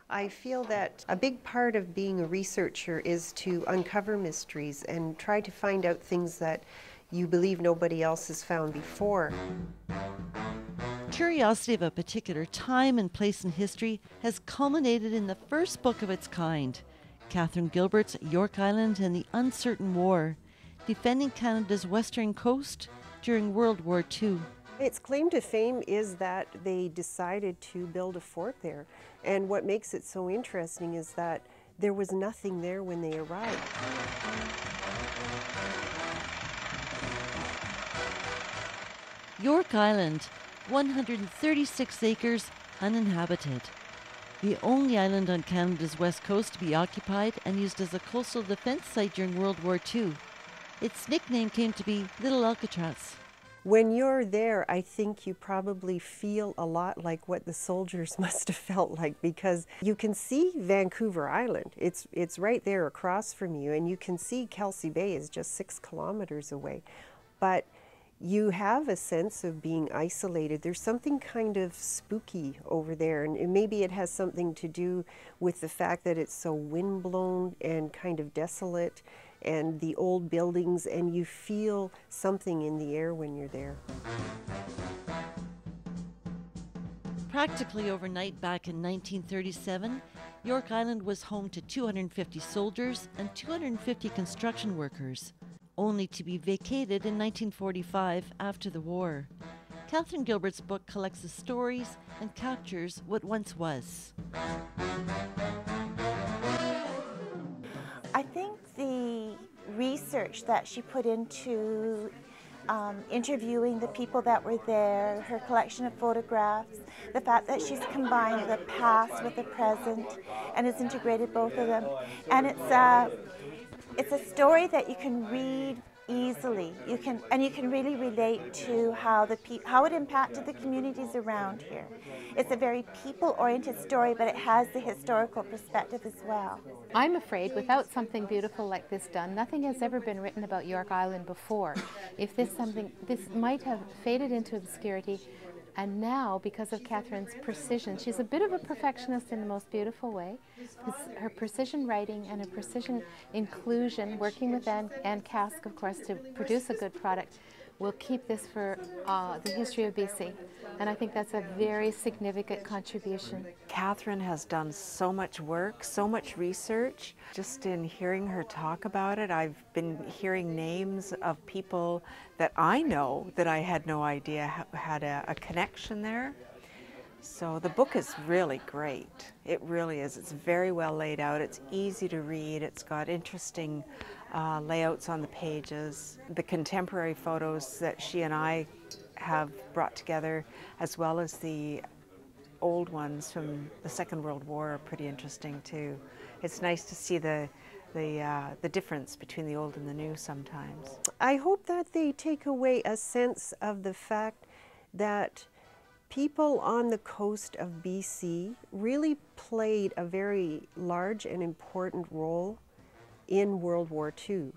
I feel that a big part of being a researcher is to uncover mysteries and try to find out things that you believe nobody else has found before. Curiosity of a particular time and place in history has culminated in the first book of its kind, Catherine Gilbert's Yorke Island and the Uncertain War, defending Canada's western coast during World War II. Its claim to fame is that they decided to build a fort there. And what makes it so interesting is that there was nothing there when they arrived. Yorke Island, 136 acres, uninhabited. The only island on Canada's west coast to be occupied and used as a coastal defense site during World War II. Its nickname came to be Little Alcatraz. When you're there, I think you probably feel a lot like what the soldiers must have felt like, because you can see Vancouver Island. It's right there across from you, and you can see Kelsey Bay is just 6 kilometers away. But you have a sense of being isolated. There's something kind of spooky over there, and maybe it has something to do with the fact that it's so windblown and kind of desolate, and the old buildings, and you feel something in the air when you're there. Practically overnight back in 1937, Yorke Island was home to 250 soldiers and 250 construction workers, only to be vacated in 1945 after the war. Catherine Gilbert's book collects the stories and captures what once was. I think the research that she put into interviewing the people that were there, her collection of photographs, the fact that she's combined the past with the present and has integrated both of them. And it's a story that you can read easily. You can really relate to how it impacted the communities around here. It's a very people-oriented story, but it has the historical perspective as well. I'm afraid without something beautiful like this done, nothing has ever been written about Yorke Island before. If this might have faded into obscurity, and now, because of Catherine's precision, she's a bit of a perfectionist in the most beautiful way. Her precision writing and her precision inclusion, working with KASK, of course, to produce a good product, will keep this for the history of BC. And I think that's a very significant contribution. Catherine has done so much work, so much research. Just in hearing her talk about it, I've been hearing names of people that I know that I had no idea had a connection there. So the book is really great. It really is. It's very well laid out. It's easy to read. It's got interesting layouts on the pages. The contemporary photos that she and I have brought together, as well as the old ones from the Second World War, are pretty interesting too. It's nice to see the difference between the old and the new sometimes. I hope that they take away a sense of the fact that people on the coast of BC really played a very large and important role in World War II,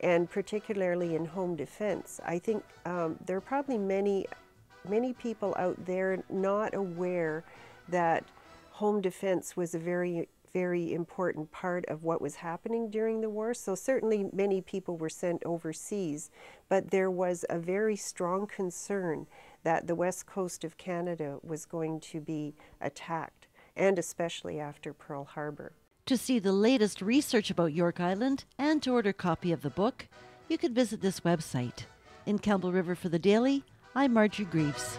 and particularly in home defense. I think there are probably many people out there not aware that home defense was a very, very important part of what was happening during the war. So certainly many people were sent overseas, but there was a very strong concern that the west coast of Canada was going to be attacked, and especially after Pearl Harbor. To see the latest research about Yorke Island and to order a copy of the book, you can visit this website. In Campbell River for the Daily, I'm Marjorie Greaves.